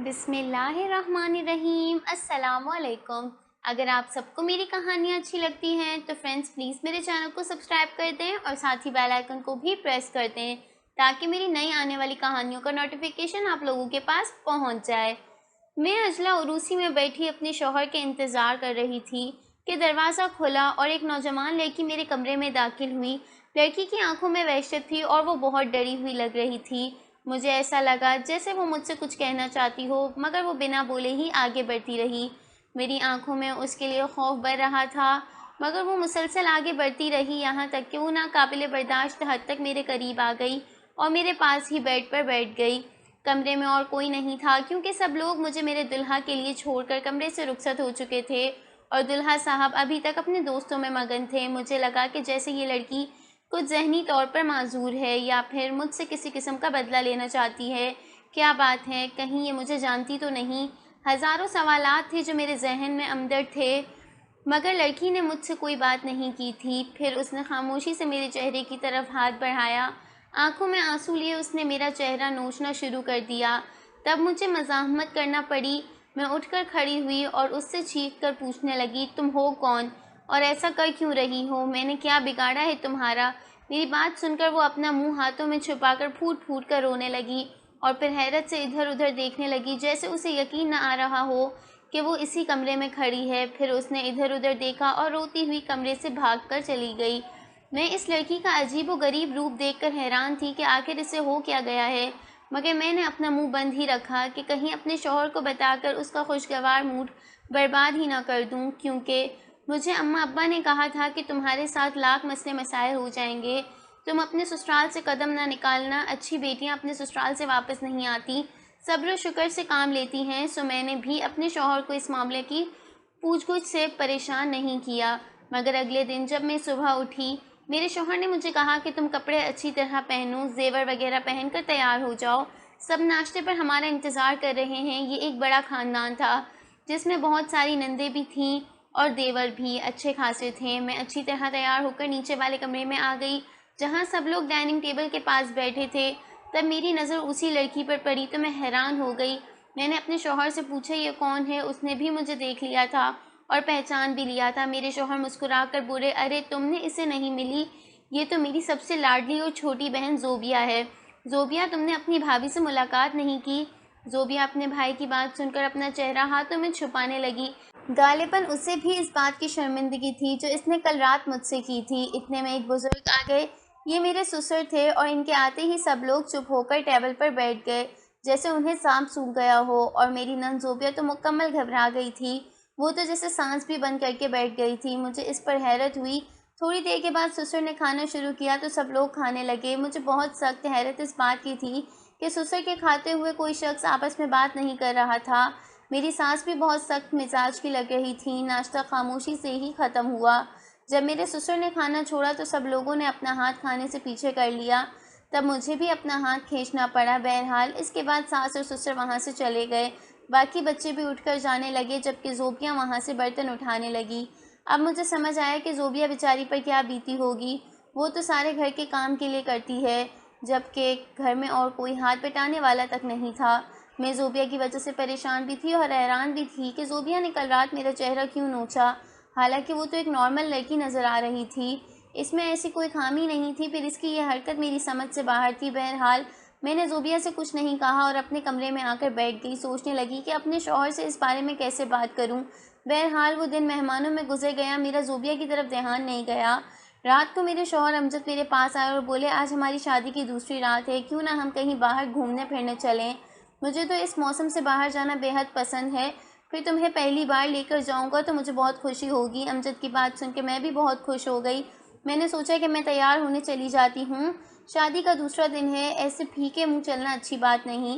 بسم اللہ الرحمن الرحیم۔ السلام علیکم۔ اگر آپ سب کو میری کہانیاں اچھی لگتی ہیں تو فرینڈز پلیز میرے چینل کو سبسکرائب کر دیں اور ساتھ ہی بیل آئیکن کو بھی پریس کر دیں تاکہ میری نئی آنے والی کہانیوں کا نوٹیفیکیشن آپ لوگوں کے پاس پہنچ جائے۔ میں اجلا عروسی میں بیٹھی اپنے شوہر کے انتظار کر رہی تھی کہ دروازہ کھلا اور ایک نوجوان لڑکی میرے کمرے میں داخل ہوئی۔ لڑکی کی آنکھوں میں وحشت تھی اور وہ بہت ڈری ہوئی لگ رہی تھی۔ مجھے ایسا لگا جیسے وہ مجھ سے کچھ کہنا چاہتی ہو، مگر وہ بنا بولے ہی آگے بڑھتی رہی۔ میری آنکھوں میں اس کے لیے خوف بڑھ رہا تھا، مگر وہ مسلسل آگے بڑھتی رہی یہاں تک کہ وہ ناقابل برداشت حد تک میرے قریب آ گئی اور میرے پاس ہی بیڈ پر بیٹھ گئی۔ کمرے میں اور کوئی نہیں تھا کیونکہ سب لوگ مجھے میرے دلہا کے لیے چھوڑ کر کمرے سے رخصت ہو چکے تھے اور دلہا صاحب ابھی تک اپنے دوستوں میں مگن تھے۔ مجھے لگا کہ جیسے یہ لڑکی کچھ ذہنی طور پر معذور ہے یا پھر مجھ سے کسی قسم کا بدلہ لینا چاہتی ہے۔ کیا بات ہے، کہیں یہ مجھے جانتی تو نہیں؟ ہزاروں سوالات تھے جو میرے ذہن میں عمدر تھے، مگر لڑکی نے مجھ سے کوئی بات نہیں کی تھی۔ پھر اس نے خاموشی سے میرے چہرے کی طرف ہاتھ بڑھایا، آنکھوں میں آنسو لیے اس نے میرا چہرہ نوچنا شروع کر دیا۔ تب مجھے مزاحمت کرنا پڑی۔ میں اٹھ کر کھڑی ہوئی اور اس سے چیخ کر پوچھنے لگی، تم ہو کون اور ایسا کر کیوں رہی ہو؟ میں نے کیا بگاڑا ہے تمہارا؟ میری بات سن کر وہ اپنا منہ ہاتھوں میں چھپا کر پھوٹ پھوٹ کر رونے لگی اور پھر حیرت سے ادھر ادھر دیکھنے لگی جیسے اسے یقین نہ آ رہا ہو کہ وہ اسی کمرے میں کھڑی ہے۔ پھر اس نے ادھر ادھر دیکھا اور روتی ہوئی کمرے سے بھاگ کر چلی گئی۔ میں اس لڑکی کا عجیب و غریب روپ دیکھ کر حیران تھی کہ آخر اسے ہو کیا گیا ہے، مگر میں نے اپنا منہ بند ہی رکھا کہ کہیں اپنے شوہر کو بتا کر اس کا خوشگوار موڈ برباد ہی نہ کر دوں، کیونکہ مجھے اماں ابا نے کہا تھا کہ تمہارے ساتھ لاکھ مسئلے مسائل ہو جائیں گے، تم اپنے سسرال سے قدم نہ نکالنا، اچھی بیٹیاں اپنے سسرال سے واپس نہیں آتی، صبر و شکر سے کام لیتی ہیں۔ سو میں نے بھی اپنے شوہر کو اس معاملے کی پوچھ گچھ سے پریشان نہیں کیا، مگر اگلے دن جب میں صبح اٹھی میرے شوہر نے مجھے کہا کہ تم کپڑے اچھی طرح پہنو، زیور وغیرہ پہن کر تیار ہو جاؤ، سب ناشتے پر ہمارا انتظار کر رہے ہیں۔ یہ ایک بڑا خاندان تھا جس میں بہت ساری نندیں بھی تھیں اور دیور بھی اچھے خاصے تھے۔ میں اچھی طرح تیار ہو کر نیچے والے کمرے میں آ گئی جہاں سب لوگ ڈائننگ ٹیبل کے پاس بیٹھے تھے۔ تب میری نظر اسی لڑکی پر پڑی تو میں حیران ہو گئی۔ میں نے اپنے شوہر سے پوچھا یہ کون ہے؟ اس نے بھی مجھے دیکھ لیا تھا اور پہچان بھی لیا تھا۔ میرے شوہر مسکرا کر بولے، ارے تم نے اسے نہیں ملی، یہ تو میری سب سے لاڈلی اور چھوٹی بہن زوبیہ ہے۔ زوبیہ، تم نے اپنی بھابھی سے ملاقات نہیں کی؟ زوبیہ اپنے بھائی کی بات سن کر اپنا چہرہ ہاتھوں میں چھپانے لگی۔ غالباً اسے بھی اس بات کی شرمندگی تھی جو اس نے کل رات مجھ سے کی تھی۔ اتنے میں ایک بزرگ آ گئے، یہ میرے سسر تھے اور ان کے آتے ہی سب لوگ چپ ہو کر ٹیبل پر بیٹھ گئے جیسے انہیں سانپ سونگھ گیا ہو، اور میری نند زوبیہ تو مکمل گھبرا گئی تھی، وہ تو جیسے سانس بھی بند کر کے بیٹھ گئی تھی۔ مجھے اس پر حیرت ہوئی۔ تھوڑی دیر کے بعد سسر نے کھانا شروع کیا تو سب لوگ کھانے لگے۔ مجھے بہت سخت حیرت اس بات کی تھی کہ سسر کے کھاتے ہوئے کوئی شخص آپس میں بات نہیں کر رہا تھا۔ میری ساس بھی بہت سخت مزاج کی لگ رہی تھی۔ ناشتہ خاموشی سے ہی ختم ہوا۔ جب میرے سسر نے کھانا چھوڑا تو سب لوگوں نے اپنا ہاتھ کھانے سے پیچھے کر لیا، تب مجھے بھی اپنا ہاتھ کھینچنا پڑا۔ بہرحال اس کے بعد ساس اور سسر وہاں سے چلے گئے، باقی بچے بھی اٹھ کر جانے لگے جبکہ زوبیہ وہاں سے برتن اٹھانے لگی۔ اب مجھے سمجھ آیا کہ زوبیہ بیچاری پر کیا بیتی ہوگی، وہ تو سارے گھر کے کام کے لیے کرتی ہے جبکہ گھر میں اور کوئی ہاتھ بٹانے والا تک نہیں تھا۔ میں زوبیہ کی وجہ سے پریشان بھی تھی اور حیران بھی تھی کہ زوبیہ نے کل رات میرا چہرہ کیوں نوچا، حالانکہ وہ تو ایک نارمل لڑکی نظر آ رہی تھی، اس میں ایسی کوئی خامی نہیں تھی، پھر اس کی یہ حرکت میری سمجھ سے باہر تھی۔ بہرحال میں نے زوبیہ سے کچھ نہیں کہا اور اپنے کمرے میں آ کر بیٹھ گئی، سوچنے لگی کہ اپنے شوہر سے اس بارے میں کیسے بات کروں۔ بہرحال وہ دن مہمانوں میں گزر گیا، میرا زوبیہ کی طرف دھیان نہیں گیا۔ رات کو میرے شوہر امجد میرے پاس آئے اور بولے، آج ہماری شادی کی دوسری رات ہے، کیوں نہ ہم کہیں باہر گھومنے پھرنے چلیں؟ مجھے تو اس موسم سے باہر جانا بے حد پسند ہے، پھر تمہیں پہلی بار لے کر جاؤں گا تو مجھے بہت خوشی ہوگی۔ امجد کی بات سن کے میں بھی بہت خوش ہو گئی۔ میں نے سوچا کہ میں تیار ہونے چلی جاتی ہوں، شادی کا دوسرا دن ہے، ایسے پھیکے منہ چلنا اچھی بات نہیں۔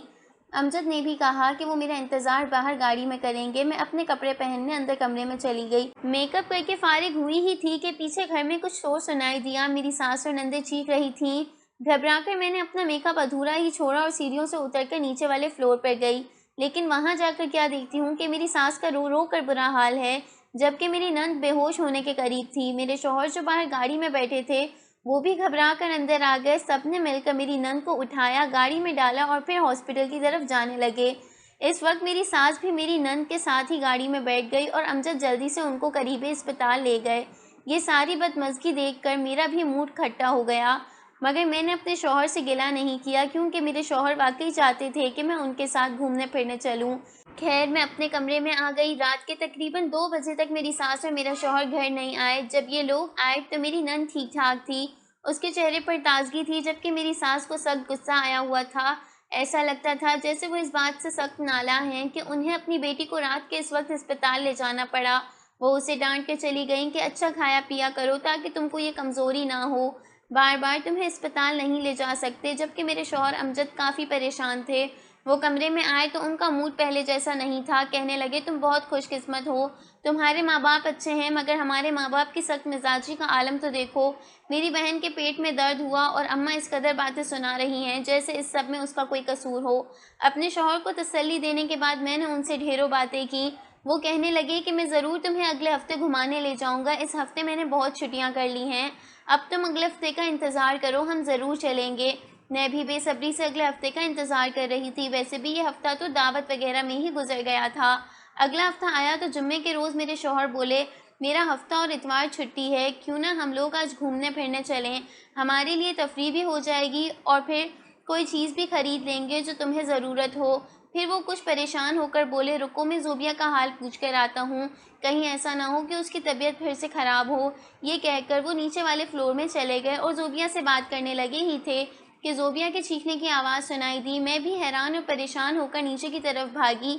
امجد نے بھی کہا کہ وہ میرا انتظار باہر گاڑی میں کریں گے۔ میں اپنے کپڑے پہننے اندر کمرے میں چلی گئی۔ میک اپ کر کے فارغ ہوئی ہی تھی کہ پیچھے گھر میں کچھ شور سنائی دیا۔ میری ساس اور نندیں چیخ رہی تھیں۔ گھبرا کر میں نے اپنا میک اپ ادھورا ہی چھوڑا اور سیڑھیوں سے اتر کر نیچے والے فلور پر گئی، لیکن وہاں جا کر کیا دیکھتی ہوں کہ میری ساس کا رو رو کر برا حال ہے جبکہ میری نند بے ہوش ہونے کے قریب تھی۔ میرے شوہر جو باہر گاڑی میں بیٹھے تھے وہ بھی گھبرا کر اندر آ گئے، سب نے مل کر میری نند کو اٹھایا، گاڑی میں ڈالا اور پھر ہاسپٹل کی طرف جانے لگے۔ اس وقت میری ساس بھی میری نند کے ساتھ ہی گاڑی میں بیٹھ گئی اور امجد جلدی سے ان کو قریبی اسپتال لے گئے۔ یہ ساری بدمزگی دیکھ کر میرا بھی موڈ کھٹا ہو گیا، مگر میں نے اپنے شوہر سے گلہ نہیں کیا کیونکہ میرے شوہر واقعی چاہتے تھے کہ میں ان کے ساتھ گھومنے پھرنے چلوں۔ خیر میں اپنے کمرے میں آ گئی۔ رات کے تقریباً 2 بجے تک میری ساس اور میرا شوہر گھر نہیں آئے۔ جب یہ لوگ آئے تو میری نند ٹھیک ٹھاک تھی، اس کے چہرے پر تازگی تھی، جبکہ میری ساس کو سخت غصہ آیا ہوا تھا۔ ایسا لگتا تھا جیسے وہ اس بات سے سخت نالاں ہیں کہ انہیں اپنی بیٹی کو رات کے اس وقت اسپتال لے جانا پڑا۔ وہ اسے ڈانٹ کے چلی گئیں کہ اچھا کھایا پیا کرو تاکہ تم کو یہ کمزوری نہ ہو، بار بار تمہیں اسپتال نہیں لے جا سکتے۔ جبکہ میرے شوہر امجد کافی پریشان تھے۔ وہ کمرے میں آئے تو ان کا موڈ پہلے جیسا نہیں تھا۔ کہنے لگے تم بہت خوش قسمت ہو، تمہارے ماں باپ اچھے ہیں، مگر ہمارے ماں باپ کی سخت مزاجی کا عالم تو دیکھو۔ میری بہن کے پیٹ میں درد ہوا اور اماں اس قدر باتیں سنا رہی ہیں جیسے اس سب میں اس کا کوئی قصور ہو۔ اپنے شوہر کو تسلی دینے کے بعد میں نے ان سے ڈھیروں باتیں کی۔ وہ کہنے لگے کہ میں ضرور تمہیں اگلے ہفتے گھمانے لے جاؤں گا، اس ہفتے میں نے بہت چھٹیاں کر لی ہیں، اب تم اگلے ہفتے کا انتظار کرو، ہم ضرور چلیں گے۔ میں بھی بے صبری سے اگلے ہفتے کا انتظار کر رہی تھی۔ ویسے بھی یہ ہفتہ تو دعوت وغیرہ میں ہی گزر گیا تھا۔ اگلا ہفتہ آیا تو جمعے کے روز میرے شوہر بولے میرا ہفتہ اور اتوار چھٹی ہے، کیوں نہ ہم لوگ آج گھومنے پھرنے چلیں، ہمارے لیے تفریح بھی ہو جائے گی اور پھر کوئی چیز بھی خرید لیں گے جو تمہیں ضرورت ہو۔ پھر وہ کچھ پریشان ہو کر بولے رکو میں زوبیہ کا حال پوچھ کر آتا ہوں، کہیں ایسا نہ ہو کہ اس کی طبیعت پھر سے خراب ہو۔ یہ کہہ کر وہ نیچے والے فلور میں چلے گئے اور زوبیہ سے بات کرنے لگے ہی تھے کہ زوبیہ کے چیخنے کی آواز سنائی دی۔ میں بھی حیران اور پریشان ہو کر نیچے کی طرف بھاگی۔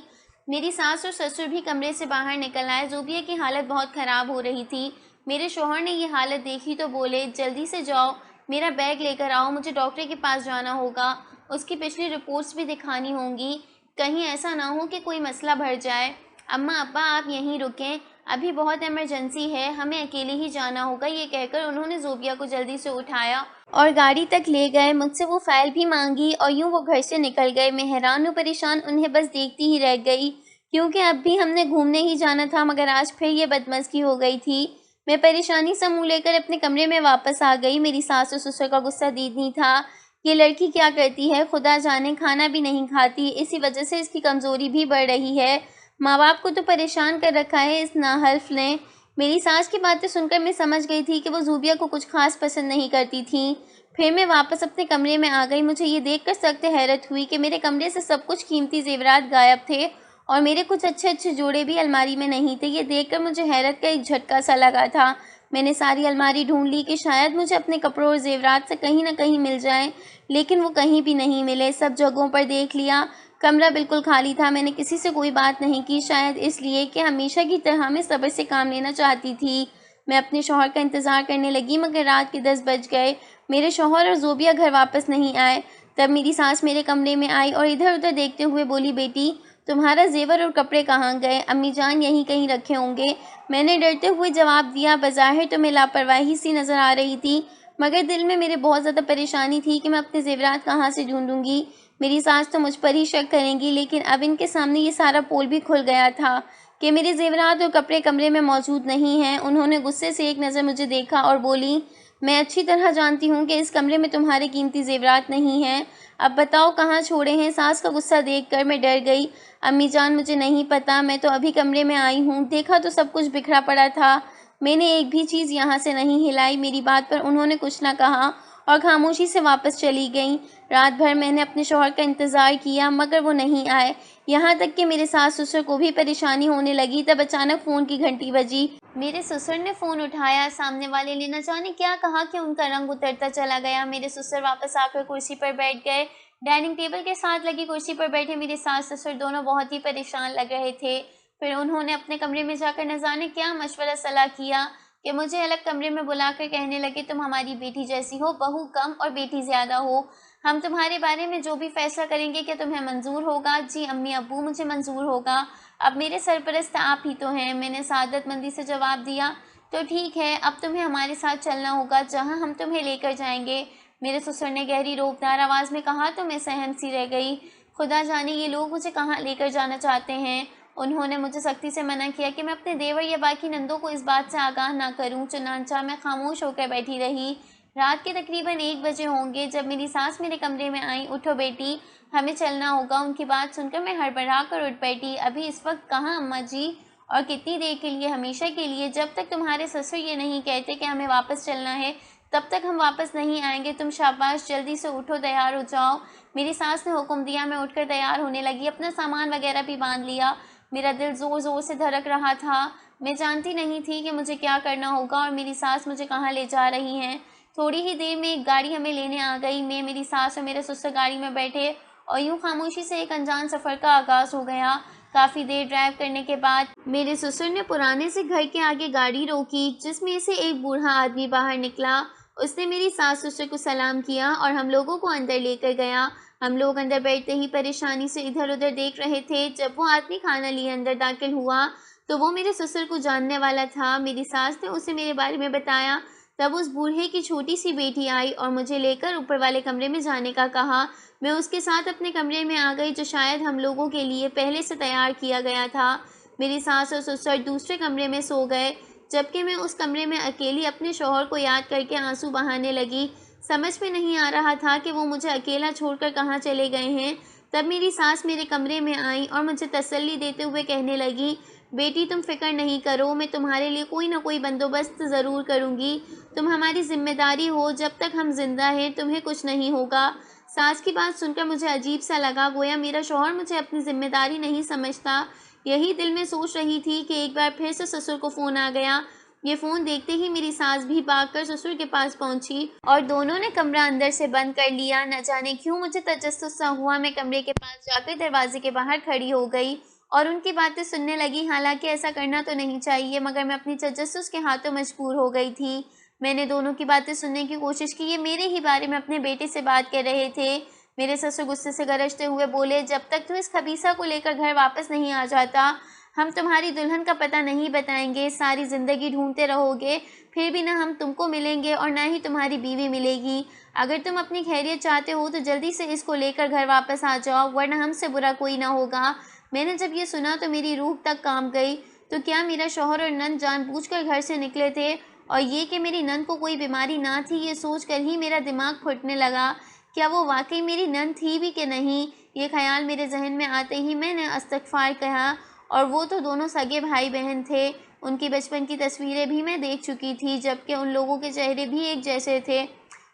میری ساس اور سسر بھی کمرے سے باہر نکل آئے۔ زوبیہ کی حالت بہت خراب ہو رہی تھی۔ میرے شوہر نے یہ حالت دیکھی تو بولے جلدی سے جاؤ، میرا بیگ لے کر آؤ، مجھے ڈاکٹر کے پاس جانا ہوگا، اس کی پچھلی رپورٹس بھی دکھانی ہوں گی، کہیں ایسا نہ ہو کہ کوئی مسئلہ بڑھ جائے۔ اماں ابا آپ یہیں رکیں، ابھی بہت ایمرجنسی ہے، ہمیں اکیلے ہی جانا ہوگا۔ یہ کہہ کر انہوں نے زوبیہ کو جلدی سے اٹھایا اور گاڑی تک لے گئے۔ مجھ سے وہ فائل بھی مانگی اور یوں وہ گھر سے نکل گئے۔ میں حیران و پریشان انہیں بس دیکھتی ہی رہ گئی کیونکہ اب بھی ہم نے گھومنے ہی جانا تھا، مگر آج پھر یہ بدمزگی ہو گئی تھی۔ میں پریشانی سے منہ لے کر اپنے کمرے میں واپس آ گئی۔ میری ساس اور سسر کا غصہ دید نہیں تھا۔ یہ لڑکی کیا کرتی ہے خدا جانے، کھانا بھی نہیں کھاتی، اسی وجہ سے اس کی کمزوری بھی بڑھ رہی ہے۔ ماں باپ کو تو پریشان کر رکھا ہے اس ناحلف نے۔ میری ساس کی باتیں سن کر میں سمجھ گئی تھی کہ وہ زوبیہ کو کچھ خاص پسند نہیں کرتی تھیں۔ پھر میں واپس اپنے کمرے میں آ گئی۔ مجھے یہ دیکھ کر سخت حیرت ہوئی کہ میرے کمرے سے سب کچھ قیمتی زیورات غائب تھے اور میرے کچھ اچھے جوڑے بھی الماری میں نہیں تھے۔ یہ دیکھ کر مجھے حیرت کا ایک جھٹکا سا لگا تھا۔ میں نے ساری الماری ڈھونڈ لی کہ شاید مجھے اپنے کپڑوں اور زیورات سے کہیں نہ کہیں مل جائیں، لیکن وہ کہیں بھی نہیں ملے۔ سب جگہوں پر دیکھ لیا، کمرہ بالکل خالی تھا۔ میں نے کسی سے کوئی بات نہیں کی، شاید اس لیے کہ ہمیشہ کی طرح میں صبر سے کام لینا چاہتی تھی۔ میں اپنے شوہر کا انتظار کرنے لگی مگر رات کے 10 بج گئے، میرے شوہر اور زوبیہ گھر واپس نہیں آئے۔ تب میری ساس میرے کمرے میں آئی اور ادھر ادھر دیکھتے ہوئے بولی بیٹی تمہارا زیور اور کپڑے کہاں گئے؟ امی جان یہیں کہیں رکھے ہوں گے۔ میں نے ڈرتے ہوئے جواب دیا۔ بظاہر تو میں لاپرواہی سی نظر آ رہی تھی مگر دل میں میرے بہت زیادہ پریشانی تھی کہ میں اپنے زیورات کہاں سے ڈھونڈوں گی۔ میری ساس تو مجھ پر ہی شک کریں گی، لیکن اب ان کے سامنے یہ سارا پول بھی کھل گیا تھا کہ میرے زیورات اور کپڑے کمرے میں موجود نہیں ہیں۔ انہوں نے غصے سے ایک نظر مجھے دیکھا اور بولی میں اچھی طرح جانتی ہوں کہ اس کمرے میں تمہارے قیمتی زیورات نہیں ہیں، اب بتاؤ کہاں چھوڑے ہیں؟ ساس کا غصہ دیکھ کر میں ڈر گئی۔ امی جان مجھے نہیں پتا، میں تو ابھی کمرے میں آئی ہوں، دیکھا تو سب کچھ بکھرا پڑا تھا، میں نے ایک بھی چیز یہاں سے نہیں ہلائی۔ میری بات پر انہوں نے کچھ نہ کہا اور خاموشی سے واپس چلی گئیں۔ رات بھر میں نے اپنے شوہر کا انتظار کیا مگر وہ نہیں آئے، یہاں تک کہ میرے ساس سسر کو بھی پریشانی ہونے لگی۔ تب اچانک فون کی گھنٹی بجی۔ میرے سسر نے فون اٹھایا، سامنے والے نے نہ جانے کیا کہا کہ ان کا رنگ اترتا چلا گیا۔ میرے سسر واپس آ کر کرسی پر بیٹھ گئے۔ ڈائننگ ٹیبل کے ساتھ لگی کرسی پر بیٹھے میرے ساس سسر دونوں بہت ہی پریشان لگ رہے تھے۔ پھر انہوں نے اپنے کمرے میں جا کر نہ جانے کیا مشورہ صلاح کیا کہ مجھے الگ کمرے میں بلا کر کہنے لگے تم ہماری بیٹی جیسی ہو، بہو کم اور بیٹی زیادہ ہو، ہم تمہارے بارے میں جو بھی فیصلہ کریں گے کیا تمہیں منظور ہوگا؟ جی امی ابو مجھے منظور ہوگا، اب میرے سرپرست آپ ہی تو ہیں۔ میں نے سعادت مندی سے جواب دیا تو ٹھیک ہے، اب تمہیں ہمارے ساتھ چلنا ہوگا جہاں ہم تمہیں لے کر جائیں گے۔ میرے سسر نے گہری روبدار آواز میں کہا تو میں سہم سی رہ گئی، خدا جانے یہ لوگ مجھے کہاں لے کر جانا چاہتے ہیں۔ انہوں نے مجھے سختی سے منع کیا کہ میں اپنے دیور یا باقی نندوں کو اس بات سے آگاہ نہ کروں، چنانچہ میں خاموش ہو کر بیٹھی رہی۔ رات کے تقریباً 1 بجے ہوں گے جب میری ساس میرے کمرے میں آئیں۔ اٹھو بیٹی، ہمیں چلنا ہوگا۔ ان کی بات سن کر میں ہڑبڑا کر اٹھ بیٹھی۔ ابھی اس وقت کہاں اماں جی؟ اور کتنی دیر کے لیے؟ ہمیشہ کے لیے؟ جب تک تمہارے سسر یہ نہیں کہتے کہ ہمیں واپس چلنا ہے تب تک ہم واپس نہیں آئیں گے۔ تم شاباش، جلدی سے اٹھو، تیار ہو جاؤ۔ میری ساس نے حکم دیا۔ میں اٹھ کر تیار ہونے لگی، اپنا سامان وغیرہ بھی باندھ لیا۔ میرا دل زور زور سے دھڑک رہا تھا۔ میں جانتی نہیں تھی کہ مجھے کیا کرنا ہوگا اور میری ساس مجھے کہاں لے جا رہی ہیں۔ تھوڑی ہی دیر میں ایک گاڑی ہمیں لینے آ گئی۔ میں، میری ساس اور میرے سسر گاڑی میں بیٹھے اور یوں خاموشی سے ایک انجان سفر کا آغاز ہو گیا۔ کافی دیر ڈرائیو کرنے کے بعد میرے سسر نے پرانے سے گھر کے آگے گاڑی روکی جس میں سے ایک بوڑھا آدمی باہر نکلا۔ اس نے میری ساس سسر کو سلام کیا اور ہم لوگوں کو اندر لے کر گیا۔ ہم لوگ اندر بیٹھتے ہی پریشانی سے ادھر ادھر دیکھ رہے تھے۔ جب وہ آدمی کھانا لیے اندر داخل ہوا تو وہ میرے سسر کو جاننے والا تھا۔ میری ساس نے اسے میرے بارے میں بتایا۔ تب اس بوڑھے کی چھوٹی سی بیٹی آئی اور مجھے لے کر اوپر والے کمرے میں جانے کا کہا۔ میں اس کے ساتھ اپنے کمرے میں آ گئی جو شاید ہم لوگوں کے لیے پہلے سے تیار کیا گیا تھا۔ میری ساس اور سسر دوسرے کمرے میں سو گئے جبکہ میں اس کمرے میں اکیلی اپنے شوہر کو یاد کر کے آنسو بہانے لگی۔ سمجھ میں نہیں آ رہا تھا کہ وہ مجھے اکیلا چھوڑ کر کہاں چلے گئے ہیں۔ تب میری ساس میرے کمرے میں آئیں اور مجھے تسلی دیتے ہوئے کہنے لگی، بیٹی تم فکر نہیں کرو، میں تمہارے لیے کوئی نہ کوئی بندوبست ضرور کروں گی۔ تم ہماری ذمہ داری ہو، جب تک ہم زندہ ہیں تمہیں کچھ نہیں ہوگا۔ ساس کی بات سن کر مجھے عجیب سا لگا، گویا میرا شوہر مجھے اپنی ذمہ داری نہیں سمجھتا۔ یہی دل میں سوچ رہی تھی کہ ایک بار پھر سے سسر کو فون آ گیا۔ یہ فون دیکھتے ہی میری ساس بھی بھاگ کر سسر کے پاس پہنچی اور دونوں نے کمرہ اندر سے بند کر لیا۔ نہ جانے کیوں مجھے تجسس سا ہوا، میں کمرے کے پاس جا کر دروازے کے باہر کھڑی ہو گئی اور ان کی باتیں سننے لگی۔ حالانکہ ایسا کرنا تو نہیں چاہیے مگر میں اپنی تجسس کے ہاتھوں مجبور ہو گئی تھی۔ میں نے دونوں کی باتیں سننے کی کوشش کی۔ یہ میرے ہی بارے میں اپنے بیٹے سے بات کر رہے تھے۔ میرے سسر غصے سے گرجتے ہوئے بولے، جب تک تو اس خبیثہ کو لے کر گھر واپس نہیں آ جاتا ہم تمہاری دلہن کا پتہ نہیں بتائیں گے۔ ساری زندگی ڈھونڈتے رہو گے پھر بھی نہ ہم تم کو ملیں گے اور نہ ہی تمہاری بیوی ملے گی۔ اگر تم اپنی خیریت چاہتے ہو تو جلدی سے اس کو لے کر گھر واپس آ جاؤ ورنہ ہم سے برا کوئی نہ ہوگا۔ میں نے جب یہ سنا تو میری روح تک کانپ گئی۔ تو کیا میرا شوہر اور نند جان بوجھ کر گھر سے نکلے تھے؟ اور یہ کہ میری نند کو کوئی بیماری نہ تھی، یہ سوچ کر ہی میرا دماغ پھٹنے لگا۔ کیا وہ واقعی میری نند تھی بھی کہ نہیں؟ یہ خیال میرے ذہن میں آتے ہی میں نے استغفار کہا۔ اور وہ تو دونوں سگے بھائی بہن تھے۔ ان کی بچپن کی تصویریں بھی میں دیکھ چکی تھی جبکہ ان لوگوں کے چہرے بھی ایک جیسے تھے۔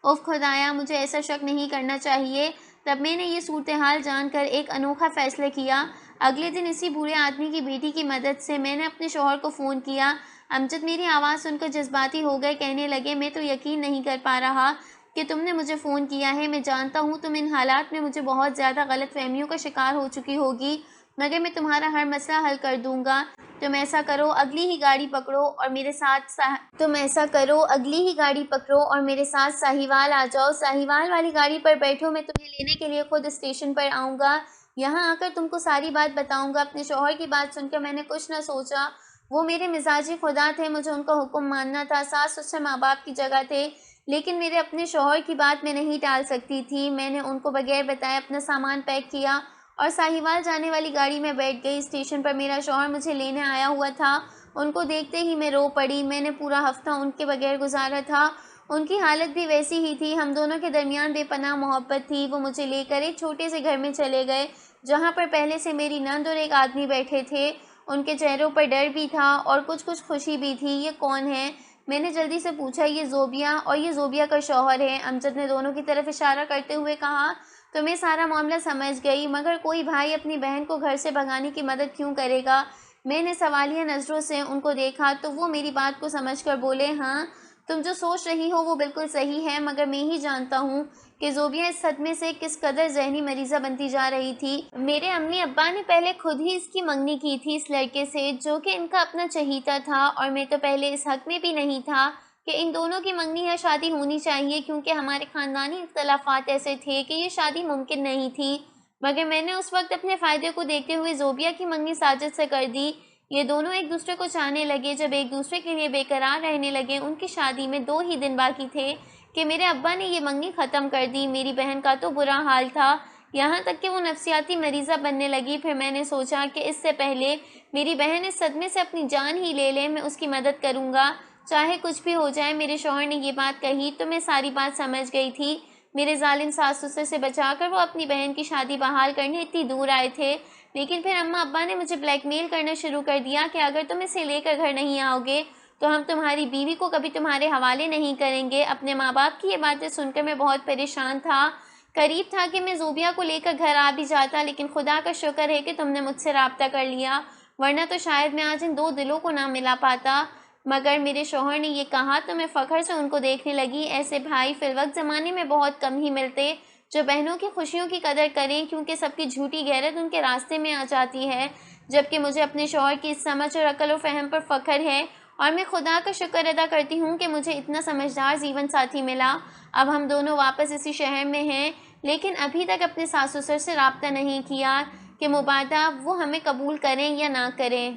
اف خدایا، مجھے ایسا شک نہیں کرنا چاہیے۔ تب میں نے یہ صورتحال جان کر ایک انوکھا فیصلہ کیا۔ اگلے دن اسی بوڑھے آدمی کی بیٹی کی مدد سے میں نے اپنے شوہر کو فون کیا۔ امجد میری آواز سن کر جذباتی ہو گئے، کہنے لگے، میں تو یقین نہیں کر پا رہا کہ تم نے مجھے فون کیا ہے۔ میں جانتا ہوں تم ان حالات میں مجھے بہت زیادہ غلط فہمیوں کا شکار ہو چکی ہوگی مگر میں تمہارا ہر مسئلہ حل کر دوں گا۔ تم ایسا کرو اگلی ہی گاڑی پکڑو اور میرے ساتھ ساہیوال آ جاؤ۔ ساہیوال والی گاڑی پر بیٹھو، میں تمہیں لینے کے لیے خود اسٹیشن پر آؤں گا۔ یہاں آ کر تم کو ساری بات بتاؤں گا۔ اپنے شوہر کی بات سن کر میں نے کچھ نہ سوچا۔ وہ میرے مزاجی خدا تھے، مجھے ان کا حکم ماننا تھا۔ ساس سسر ماں باپ کی جگہ تھے لیکن میرے اپنے شوہر کی بات میں نہیں ٹال سکتی تھی۔ میں نے ان کو بغیر بتائے اپنا سامان پیک کیا اور ساہیوال جانے والی گاڑی میں بیٹھ گئی۔ اسٹیشن پر میرا شوہر مجھے لینے آیا ہوا تھا۔ ان کو دیکھتے ہی میں رو پڑی۔ میں نے پورا ہفتہ ان کے بغیر گزارا تھا۔ ان کی حالت بھی ویسی ہی تھی۔ ہم دونوں کے درمیان بے پناہ محبت تھی۔ وہ مجھے لے کر ایک چھوٹے سے گھر میں چلے گئے جہاں پر پہلے سے میری نند اور ایک آدمی بیٹھے تھے۔ ان کے چہروں پر ڈر بھی تھا اور کچھ خوشی بھی تھی۔ یہ کون ہے؟ میں نے جلدی سے پوچھا۔ یہ زوبیہ، اور یہ زوبیہ کا شوہر ہے۔ امجد نے دونوں کی طرف اشارہ کرتے ہوئے کہا، تو میں سارا معاملہ سمجھ گئی مگر کوئی بھائی اپنی بہن کو گھر سے بھگانے کی مدد کیوں کرے گا؟ میں نے سوالیہ نظروں سے ان کو دیکھا تو وہ میری بات کو سمجھ کر بولے، ہاں تم جو سوچ رہی ہو وہ بالکل صحیح ہے مگر میں ہی جانتا ہوں کہ زوبیہ اس صدمے سے کس قدر ذہنی مریضہ بنتی جا رہی تھی۔ میرے امی ابا نے پہلے خود ہی اس کی منگنی کی تھی اس لڑکے سے جو کہ ان کا اپنا چہیتا تھا اور میں تو پہلے اس حق میں بھی نہیں تھا کہ ان دونوں کی منگنی یا شادی ہونی چاہیے کیونکہ ہمارے خاندانی اختلافات ایسے تھے کہ یہ شادی ممکن نہیں تھی مگر میں نے اس وقت اپنے فائدے کو دیکھتے ہوئے زوبیہ کی منگنی ساجد سے کر دی۔ یہ دونوں ایک دوسرے کو چاہنے لگے۔ جب ایک دوسرے کے لیے بے قرار رہنے لگے، ان کی شادی میں 2 ہی دن باقی تھے کہ میرے ابا نے یہ منگنی ختم کر دی۔ میری بہن کا تو برا حال تھا، یہاں تک کہ وہ نفسیاتی مریضہ بننے لگی۔ پھر میں نے سوچا کہ اس سے پہلے میری بہن اس صدمے سے اپنی جان ہی لے لے میں اس کی مدد کروں گا۔ چاہے کچھ بھی ہو جائے۔ میرے شوہر نے یہ بات کہی تو میں ساری بات سمجھ گئی تھی۔ میرے ظالم ساس سسر سے بچا کر وہ اپنی بہن کی شادی بحال کرنے اتنی دور آئے تھے، لیکن پھر اماں ابا نے مجھے بلیک میل کرنا شروع کر دیا کہ اگر تم اسے لے کر گھر نہیں آؤ گے تو ہم تمہاری بیوی کو کبھی تمہارے حوالے نہیں کریں گے۔ اپنے ماں باپ کی یہ باتیں سن کر میں بہت پریشان تھا۔ قریب تھا کہ میں زوبیہ کو لے کر گھر آ بھی جاتا، لیکن خدا کا شکر ہے کہ تم نے مجھ سے رابطہ کر لیا، ورنہ تو شاید میں آج ان 2 دلوں کو نہ ملا پاتا۔ مگر میرے شوہر نے یہ کہا تو میں فخر سے ان کو دیکھنے لگی۔ ایسے بھائی فی الوقت زمانے میں بہت کم ہی ملتے جو بہنوں کی خوشیوں کی قدر کریں، کیونکہ سب کی جھوٹی غیرت ان کے راستے میں آ جاتی ہے، جبکہ مجھے اپنے شوہر کی اس سمجھ اور عقل و فہم پر فخر ہے، اور میں خدا کا شکر ادا کرتی ہوں کہ مجھے اتنا سمجھدار جیون ساتھی ملا۔ اب ہم دونوں واپس اسی شہر میں ہیں، لیکن ابھی تک اپنے ساس سسر سے رابطہ نہیں کیا کہ مبادا وہ ہمیں قبول کریں یا نہ کریں۔